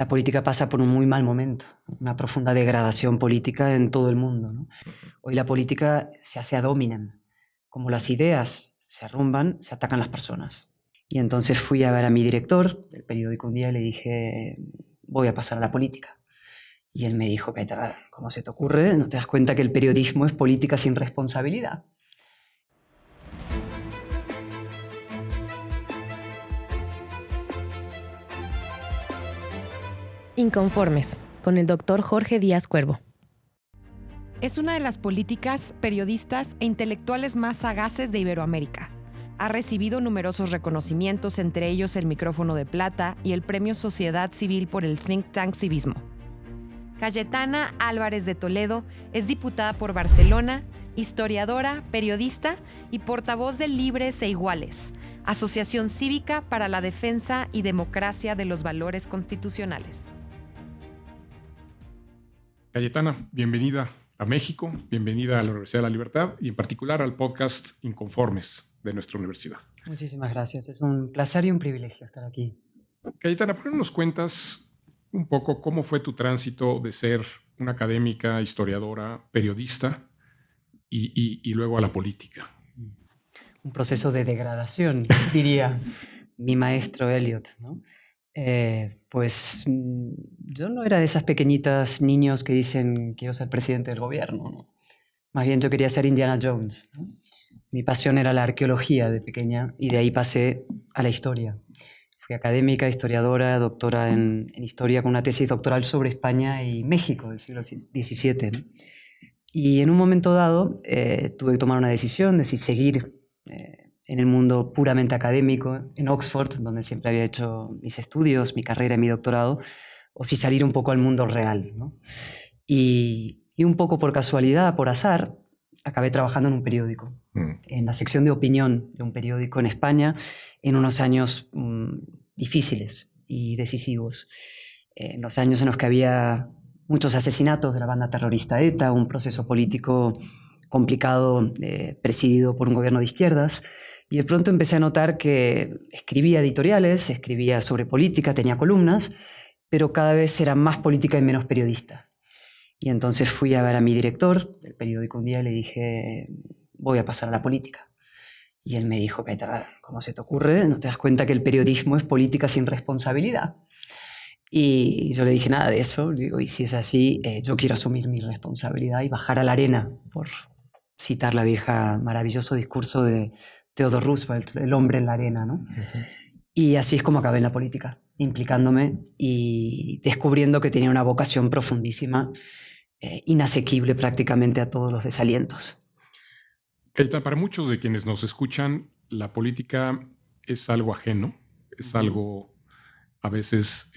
La política pasa por un muy mal momento, una profunda degradación política en todo el mundo, ¿no? Hoy la política se hace ad hominem. Como las ideas se arrumban, se atacan las personas. Y entonces fui a ver a mi director del periódico un día y le dije, voy a pasar a la política. Y él me dijo, ¿cómo se te ocurre? ¿No te das cuenta que el periodismo es política sin responsabilidad? Inconformes, con el doctor Jorge Díaz Cuervo. Es una de las políticas, periodistas e intelectuales más sagaces de Iberoamérica. Ha recibido numerosos reconocimientos, entre ellos el Micrófono de Plata y el Premio Sociedad Civil por el Think Tank Civismo. Cayetana Álvarez de Toledo es diputada por Barcelona, historiadora, periodista y portavoz de Libres e Iguales, Asociación Cívica para la Defensa y Democracia de los Valores Constitucionales. Cayetana, bienvenida a México, bienvenida a la Universidad de la Libertad y en particular al podcast Inconformes de nuestra universidad. Muchísimas gracias, es un placer y un privilegio estar aquí. Cayetana, ¿por qué no nos cuentas un poco cómo fue tu tránsito de ser una académica, historiadora, periodista y luego a la política? Un proceso de degradación, diría mi maestro Eliot, ¿no? Yo no era de esas pequeñitas niños que dicen quiero ser presidente del gobierno, ¿no? Más bien yo quería ser Indiana Jones, ¿no? Mi pasión era la arqueología de pequeña y de ahí pasé a la historia. Fui académica, historiadora, doctora en historia con una tesis doctoral sobre España y México del siglo XVII, ¿no? Y en un momento dado tuve que tomar una decisión de si seguir en el mundo puramente académico, en Oxford, donde siempre había hecho mis estudios, mi carrera y mi doctorado, o si salir un poco al mundo real, ¿no? Y un poco por casualidad, por azar, acabé trabajando en un periódico, en la sección de opinión de un periódico en España, en unos años difíciles y decisivos. En los años en los que había muchos asesinatos de la banda terrorista ETA, un proceso político complicado presidido por un gobierno de izquierdas, y de pronto empecé a notar que escribía editoriales, escribía sobre política, tenía columnas, pero cada vez era más política y menos periodista. Y entonces fui a ver a mi director del periódico un día y le dije, voy a pasar a la política. Y él me dijo, ¿cómo se te ocurre? ¿No te das cuenta que el periodismo es política sin responsabilidad? Y yo le dije, nada de eso. Le digo, y si es así, yo quiero asumir mi responsabilidad y bajar a la arena, por citar la vieja maravilloso discurso de Theodore Roosevelt, el hombre en la arena, ¿no? Uh-huh. Y así es como acabé en la política, implicándome y descubriendo que tenía una vocación profundísima, inasequible prácticamente a todos los desalientos. Cayetana, para muchos de quienes nos escuchan, la política es algo ajeno, es algo a veces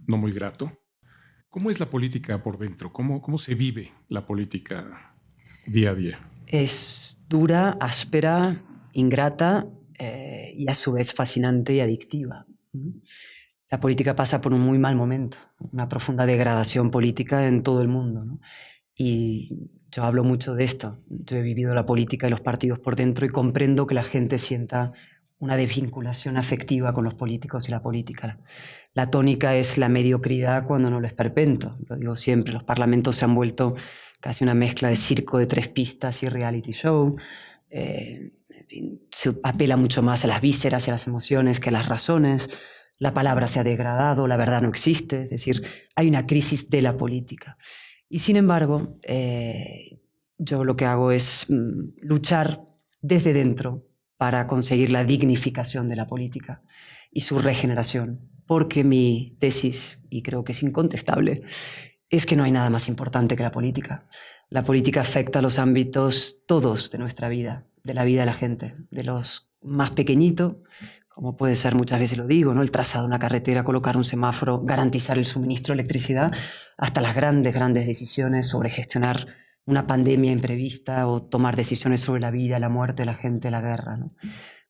no muy grato. ¿Cómo es la política por dentro? ¿Cómo se vive la política día a día? Es dura, áspera, ingrata y a su vez fascinante y adictiva. La política pasa por un muy mal momento, una profunda degradación política en todo el mundo, ¿no? Y yo hablo mucho de esto. Yo he vivido la política y los partidos por dentro y comprendo que la gente sienta una desvinculación afectiva con los políticos y la política. La tónica es la mediocridad cuando no lo esperpento. Lo digo siempre, los parlamentos se han vuelto casi una mezcla de circo de 3 pistas y reality show. En fin, se apela mucho más a las vísceras y a las emociones que a las razones. La palabra se ha degradado, la verdad no existe. Es decir, hay una crisis de la política. Y sin embargo, yo lo que hago es luchar desde dentro para conseguir la dignificación de la política y su regeneración. Porque mi tesis, y creo que es incontestable, es que no hay nada más importante que la política. La política afecta a los ámbitos todos de nuestra vida, de la vida de la gente, de los más pequeñitos, como puede ser, muchas veces lo digo, ¿no? El trazado de una carretera, colocar un semáforo, garantizar el suministro de electricidad, hasta las grandes decisiones sobre gestionar una pandemia imprevista o tomar decisiones sobre la vida, la muerte, la gente, la guerra, ¿no?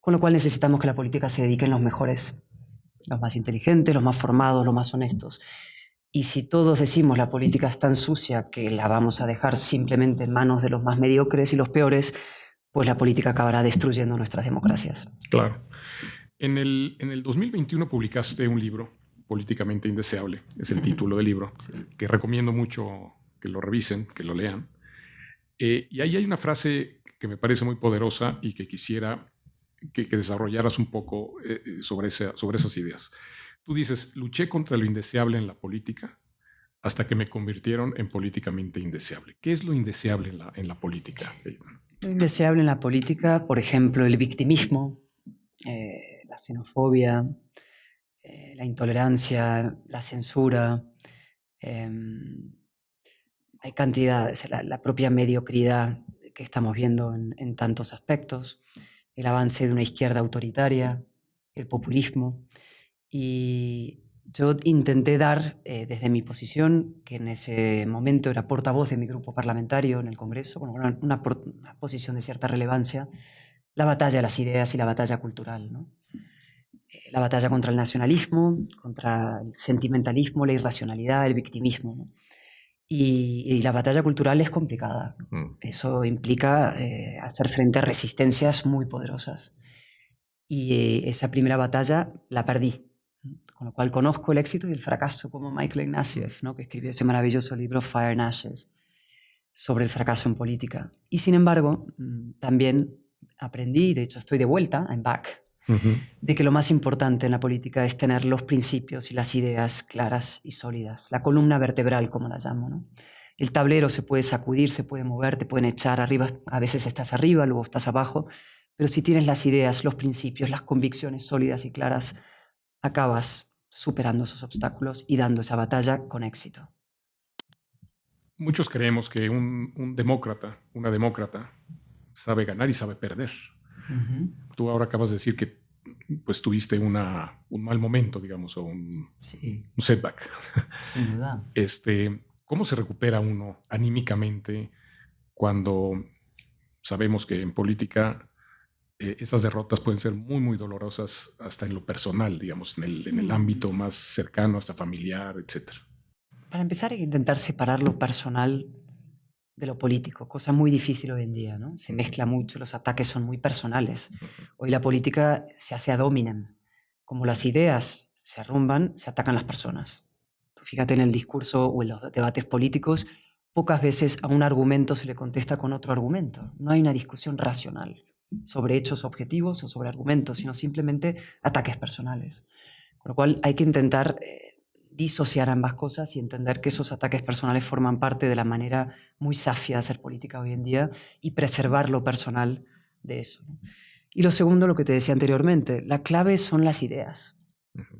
Con lo cual necesitamos que la política se dedique a los mejores, los más inteligentes, los más formados, los más honestos. Y si todos decimos la política es tan sucia que la vamos a dejar simplemente en manos de los más mediocres y los peores, pues la política acabará destruyendo nuestras democracias. Claro. En el 2021 publicaste un libro Políticamente Indeseable, es el título del libro, Sí. que recomiendo mucho que lo revisen, que lo lean. Y ahí hay una frase que me parece muy poderosa y que quisiera que desarrollaras un poco sobre esas ideas. Tú dices, luché contra lo indeseable en la política hasta que me convirtieron en políticamente indeseable. ¿Qué es lo indeseable en la política? Lo indeseable en la política, por ejemplo, el victimismo, la xenofobia, la intolerancia, la censura. Hay cantidades, la propia mediocridad que estamos viendo en tantos aspectos, el avance de una izquierda autoritaria, el populismo. Y yo intenté dar, desde mi posición, que en ese momento era portavoz de mi grupo parlamentario en el Congreso, bueno, una posición de cierta relevancia, la batalla de las ideas y la batalla cultural, ¿no? La batalla contra el nacionalismo, contra el sentimentalismo, la irracionalidad, el victimismo, ¿no? Y la batalla cultural es complicada. Eso implica hacer frente a resistencias muy poderosas. Y esa primera batalla la perdí. Con lo cual conozco el éxito y el fracaso, como Michael Ignatieff, ¿no? Que escribió ese maravilloso libro Fire and Ashes sobre el fracaso en política. Y sin embargo, también aprendí, de hecho estoy de vuelta, I'm back, de que lo más importante en la política es tener los principios y las ideas claras y sólidas. La columna vertebral, como la llamo, ¿no? El tablero se puede sacudir, se puede mover, te pueden echar arriba, a veces estás arriba, luego estás abajo, pero si tienes las ideas, los principios, las convicciones sólidas y claras, acabas superando esos obstáculos y dando esa batalla con éxito. Muchos creemos que un demócrata, una demócrata, sabe ganar y sabe perder. Tú ahora acabas de decir que pues tuviste un mal momento, digamos, o un setback. Sin duda. ¿Cómo se recupera uno anímicamente cuando sabemos que en política esas derrotas pueden ser muy, muy dolorosas hasta en lo personal, digamos, en el ámbito más cercano, hasta familiar, etcétera? Para empezar hay que intentar separar lo personal de lo político, cosa muy difícil hoy en día, ¿no? Se mezcla mucho, los ataques son muy personales. Hoy la política se hace ad hominem. Como las ideas se arrumban, se atacan las personas. Tú fíjate en el discurso o en los debates políticos, pocas veces a un argumento se le contesta con otro argumento. No hay una discusión racional sobre hechos objetivos o sobre argumentos, sino simplemente ataques personales. Con lo cual hay que intentar disociar ambas cosas y entender que esos ataques personales forman parte de la manera muy safia de hacer política hoy en día y preservar lo personal de eso, ¿no? Y lo segundo, lo que te decía anteriormente, la clave son las ideas.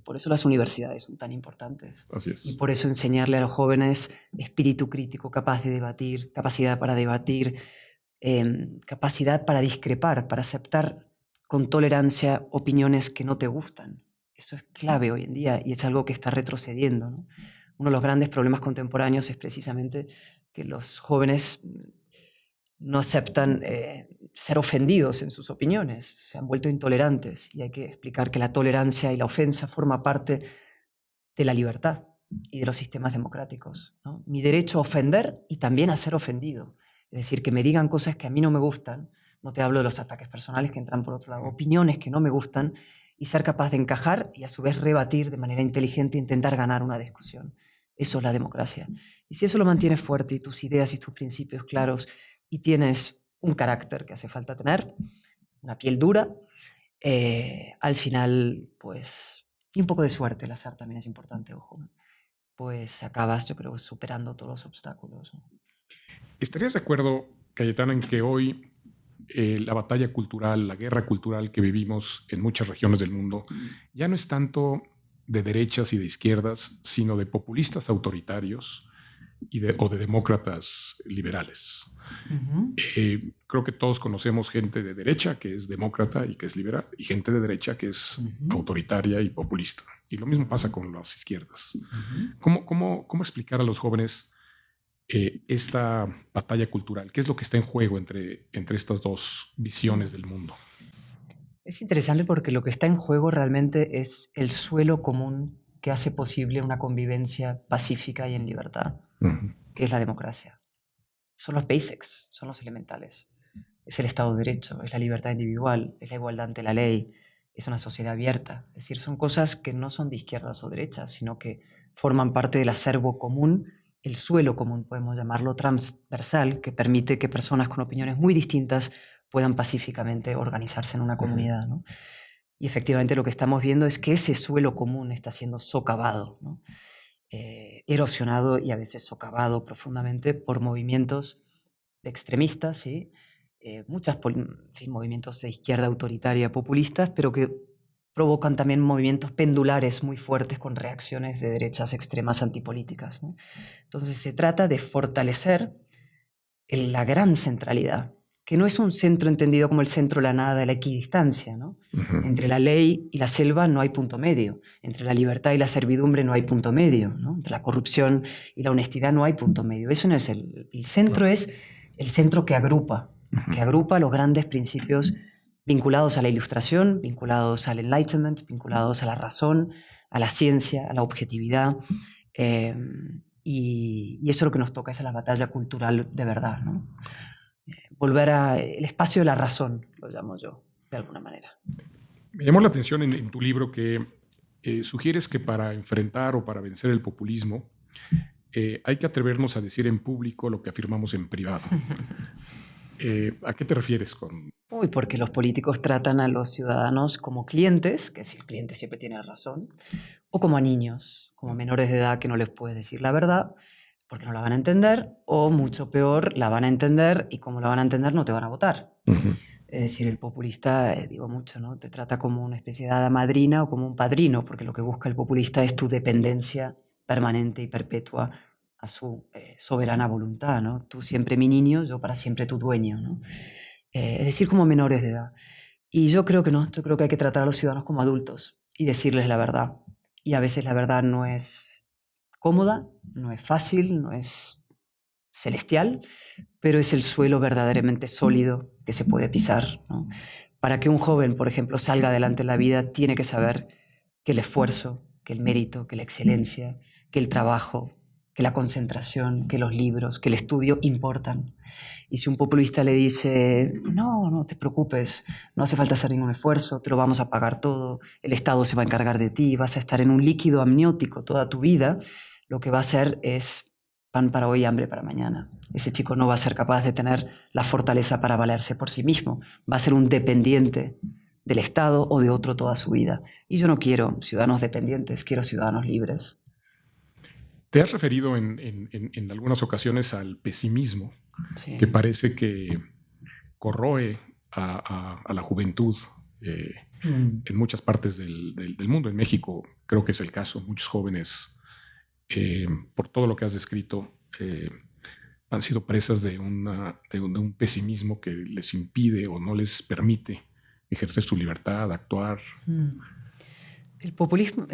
Por eso las universidades son tan importantes. Así es. Y por eso enseñarle a los jóvenes espíritu crítico, capaz de debatir, capacidad para debatir, capacidad para discrepar, para aceptar con tolerancia opiniones que no te gustan. Eso es clave hoy en día y es algo que está retrocediendo, ¿no? Uno de los grandes problemas contemporáneos es precisamente que los jóvenes no aceptan ser ofendidos en sus opiniones, se han vuelto intolerantes y hay que explicar que la tolerancia y la ofensa forma parte de la libertad y de los sistemas democráticos, ¿no? Mi derecho a ofender y también a ser ofendido. Es decir, que me digan cosas que a mí no me gustan, no te hablo de los ataques personales que entran por otro lado, opiniones que no me gustan, y ser capaz de encajar y a su vez rebatir de manera inteligente e intentar ganar una discusión. Eso es la democracia. Y si eso lo mantienes fuerte y tus ideas y tus principios claros y tienes un carácter que hace falta tener, una piel dura, al final, pues, y un poco de suerte, el azar también es importante, ojo, pues acabas, yo creo, superando todos los obstáculos, ¿no? ¿Estarías de acuerdo, Cayetana, en que hoy la batalla cultural, la guerra cultural que vivimos en muchas regiones del mundo, ya no es tanto de derechas y de izquierdas, sino de populistas autoritarios o de demócratas liberales? Creo que todos conocemos gente de derecha que es demócrata y que es liberal, y gente de derecha que es autoritaria y populista. Y lo mismo pasa con las izquierdas. ¿Cómo explicar a los jóvenes esta batalla cultural? ¿Qué es lo que está en juego entre estas dos visiones del mundo? Es interesante porque lo que está en juego realmente es el suelo común que hace posible una convivencia pacífica y en libertad, que es la democracia. Son los basics, son los elementales. Es el Estado de Derecho, es la libertad individual, es la igualdad ante la ley, es una sociedad abierta. Es decir, son cosas que no son de izquierdas o derechas, sino que forman parte del acervo común, el suelo común, podemos llamarlo, transversal, que permite que personas con opiniones muy distintas puedan pacíficamente organizarse en una comunidad, ¿no? Y efectivamente lo que estamos viendo es que ese suelo común está siendo socavado, ¿no? Erosionado y a veces socavado profundamente por movimientos extremistas, ¿sí? Movimientos de izquierda autoritaria populistas, pero que provocan también movimientos pendulares muy fuertes con reacciones de derechas extremas antipolíticas, ¿no? Entonces se trata de fortalecer la gran centralidad, que no es un centro entendido como el centro de la nada, de la equidistancia, ¿no? Entre la ley y la selva no hay punto medio, entre la libertad y la servidumbre no hay punto medio, ¿no? Entre la corrupción y la honestidad no hay punto medio. Eso no es el centro, es el centro que agrupa los grandes principios vinculados a la ilustración, vinculados al enlightenment, vinculados a la razón, a la ciencia, a la objetividad. Y eso es lo que nos toca, esa es la batalla cultural de verdad, ¿no? Volver al espacio de la razón, lo llamo yo, de alguna manera. Me llamó la atención en tu libro que sugieres que para enfrentar o para vencer el populismo hay que atrevernos a decir en público lo que afirmamos en privado. ¿A qué te refieres con...? Porque los políticos tratan a los ciudadanos como clientes, que si el cliente siempre tiene razón, o como a niños, como menores de edad que no les puedes decir la verdad porque no la van a entender, o mucho peor, la van a entender y como la van a entender no te van a votar. Es decir, el populista, digo mucho, ¿no? Te trata como una especie de hada madrina o como un padrino, porque lo que busca el populista es tu dependencia permanente y perpetua a su soberana voluntad, ¿no? Tú siempre mi niño, yo para siempre tu dueño, ¿no? Es decir, como menores de edad. Y yo creo que no, yo creo que hay que tratar a los ciudadanos como adultos y decirles la verdad. Y a veces la verdad no es cómoda, no es fácil, no es celestial, pero es el suelo verdaderamente sólido que se puede pisar, ¿no? Para que un joven, por ejemplo, salga adelante en la vida, tiene que saber que el esfuerzo, que el mérito, que la excelencia, que el trabajo, que la concentración, que los libros, que el estudio importan. Y si un populista le dice, no te preocupes, no hace falta hacer ningún esfuerzo, te lo vamos a pagar todo, el Estado se va a encargar de ti, vas a estar en un líquido amniótico toda tu vida, lo que va a hacer es pan para hoy, hambre para mañana. Ese chico no va a ser capaz de tener la fortaleza para valerse por sí mismo, va a ser un dependiente del Estado o de otro toda su vida. Y yo no quiero ciudadanos dependientes, quiero ciudadanos libres. Te has referido en algunas ocasiones al pesimismo, sí, que parece que corroe a la juventud en muchas partes del mundo. En México creo que es el caso. Muchos jóvenes, por todo lo que has descrito, han sido presas de un pesimismo que les impide o no les permite ejercer su libertad, actuar. El populismo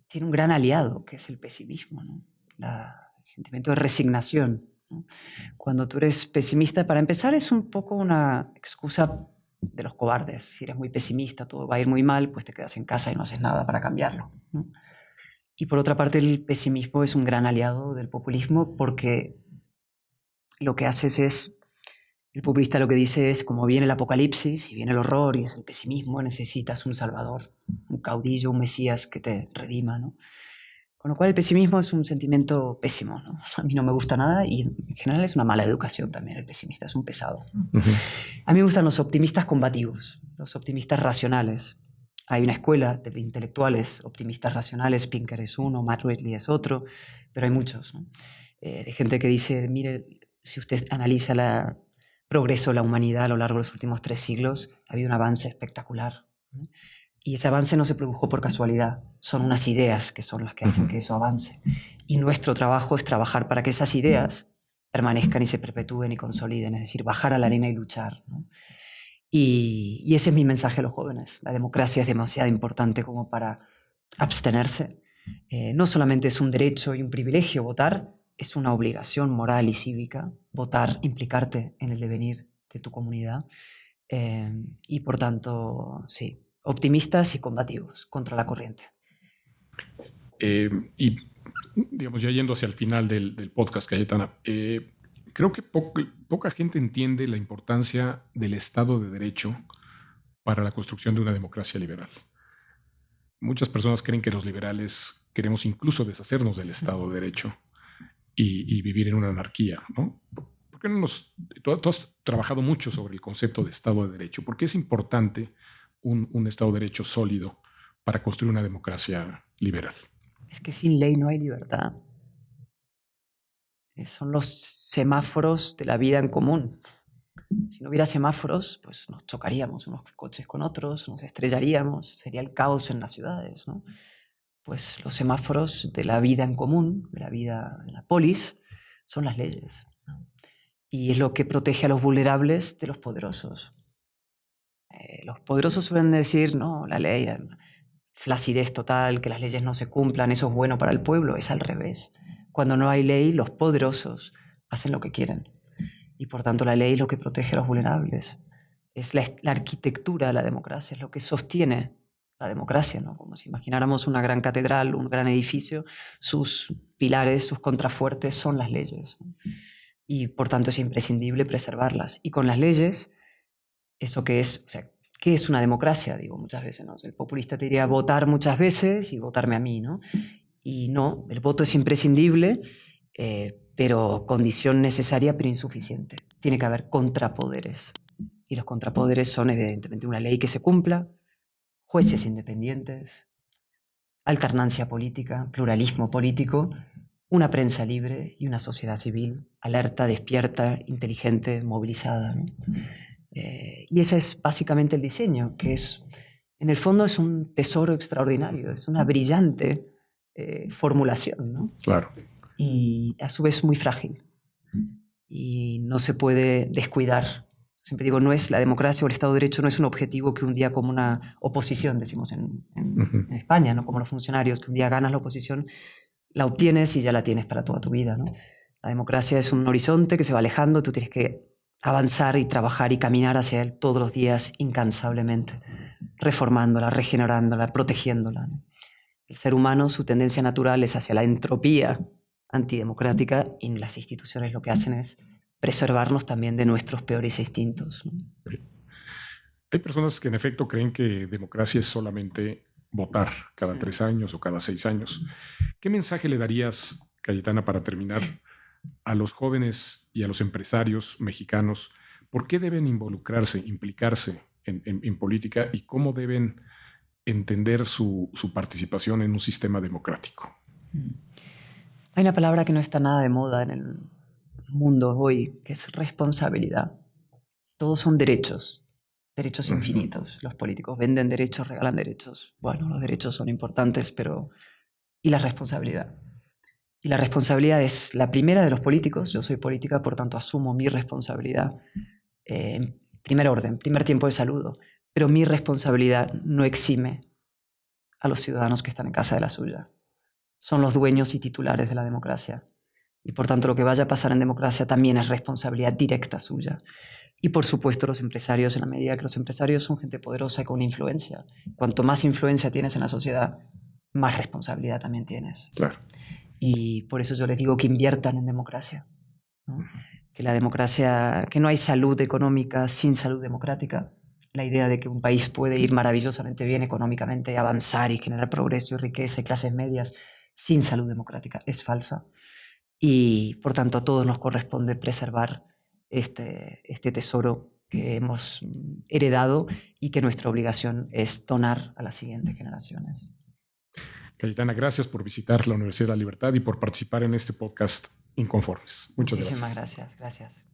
tiene un gran aliado, que es el pesimismo, ¿no? El sentimiento de resignación, ¿no? Cuando tú eres pesimista, para empezar, es un poco una excusa de los cobardes. Si eres muy pesimista, todo va a ir muy mal, pues te quedas en casa y no haces nada para cambiarlo, ¿no? Y por otra parte, el pesimismo es un gran aliado del populismo porque lo que haces es, el populista lo que dice es, como viene el apocalipsis y viene el horror y es el pesimismo, necesitas un salvador, un caudillo, un mesías que te redima, ¿no? Con lo cual el pesimismo es un sentimiento pésimo, ¿no? A mí no me gusta nada y en general es una mala educación también el pesimista, es un pesado. A mí me gustan los optimistas combativos, los optimistas racionales. Hay una escuela de intelectuales optimistas racionales, Pinker es uno, Matt Ridley es otro, pero hay muchos, ¿no? De gente que dice, mire, si usted analiza el progreso de la humanidad a lo largo de los últimos 3 siglos, ha habido un avance espectacular, ¿no? Y ese avance no se produjo por casualidad, son unas ideas que son las que hacen que eso avance. Y nuestro trabajo es trabajar para que esas ideas permanezcan y se perpetúen y consoliden, es decir, bajar a la arena y luchar, ¿no? Y ese es mi mensaje a los jóvenes. La democracia es demasiado importante como para abstenerse. No solamente es un derecho y un privilegio votar, es una obligación moral y cívica votar, implicarte en el devenir de tu comunidad. Y por tanto, sí, optimistas y combativos contra la corriente. Y digamos, ya yendo hacia el final del podcast, Cayetana, creo que poca gente entiende la importancia del Estado de Derecho para la construcción de una democracia liberal? Muchas personas creen que los liberales queremos incluso deshacernos del Estado de Derecho y vivir en una anarquía, ¿no? ¿Por qué no tú has trabajado mucho sobre el concepto de Estado de Derecho? ¿Por qué es importante un Estado de Derecho sólido para construir una democracia liberal? Es que sin ley no hay libertad. Son los semáforos de la vida en común. Si no hubiera semáforos, pues nos chocaríamos unos coches con otros, nos estrellaríamos, sería el caos en las ciudades, ¿no? Pues los semáforos de la vida en común, de la vida en la polis, son las leyes, ¿no? Y es lo que protege a los vulnerables de los poderosos. Los poderosos suelen decir, no, la ley, flacidez total, que las leyes no se cumplan, eso es bueno para el pueblo. Es al revés. Cuando no hay ley, los poderosos hacen lo que quieren. Y por tanto la ley es lo que protege a los vulnerables. Es la arquitectura de la democracia, es lo que sostiene la democracia, ¿no? Como si imagináramos una gran catedral, un gran edificio, sus pilares, sus contrafuertes son las leyes, ¿no? Y por tanto es imprescindible preservarlas. Y con las leyes, eso que es, o sea, ¿qué es una democracia? Digo muchas veces, ¿no? El populista te diría votar muchas veces y votarme a mí, ¿no? Y no, el voto es imprescindible, pero condición necesaria pero insuficiente. Tiene que haber contrapoderes. Y los contrapoderes son evidentemente una ley que se cumpla, jueces independientes, alternancia política, pluralismo político, una prensa libre y una sociedad civil alerta, despierta, inteligente, movilizada, ¿no? Y ese es básicamente el diseño, que es, en el fondo es un tesoro extraordinario, es una brillante formulación, ¿no? Claro. Y a su vez muy frágil. Y no se puede descuidar. Siempre digo, no es la democracia o el Estado de Derecho, no es un objetivo que un día, como una oposición, decimos en España, ¿no? Como los funcionarios, que un día ganas la oposición, la obtienes y ya la tienes para toda tu vida, ¿no? La democracia es un horizonte que se va alejando, tú tienes que avanzar y trabajar y caminar hacia él todos los días incansablemente, reformándola, regenerándola, protegiéndola, ¿no? El ser humano, su tendencia natural es hacia la entropía antidemocrática y las instituciones lo que hacen es preservarnos también de nuestros peores instintos, ¿no? Hay personas que en efecto creen que democracia es solamente votar cada 3 años o cada 6 años. ¿Qué mensaje le darías, Cayetana, para terminar, a los jóvenes y a los empresarios mexicanos? ¿Por qué deben involucrarse, implicarse en política y cómo deben entender su participación en un sistema democrático? Hay una palabra que no está nada de moda en el mundo hoy, que es responsabilidad. Todos son derechos, derechos infinitos. Los políticos venden derechos, regalan derechos. Bueno, los derechos son importantes, pero ¿y la responsabilidad? Y la responsabilidad es la primera de los políticos. Yo soy política, por tanto asumo mi responsabilidad en primer orden, primer tiempo de saludo. Pero mi responsabilidad no exime a los ciudadanos que están en casa de la suya. Son los dueños y titulares de la democracia. Y por tanto lo que vaya a pasar en democracia también es responsabilidad directa suya. Y por supuesto los empresarios, en la medida que los empresarios son gente poderosa y con influencia. Cuanto más influencia tienes en la sociedad, más responsabilidad también tienes. Claro. Y por eso yo les digo que inviertan en democracia, ¿no? Que la democracia, que no hay salud económica sin salud democrática. La idea de que un país puede ir maravillosamente bien económicamente, avanzar y generar progreso y riqueza y clases medias sin salud democrática es falsa. Y por tanto a todos nos corresponde preservar este tesoro que hemos heredado y que nuestra obligación es donar a las siguientes generaciones. Cayetana, gracias por visitar la Universidad de la Libertad y por participar en este podcast Inconformes. Muchísimas gracias. Gracias.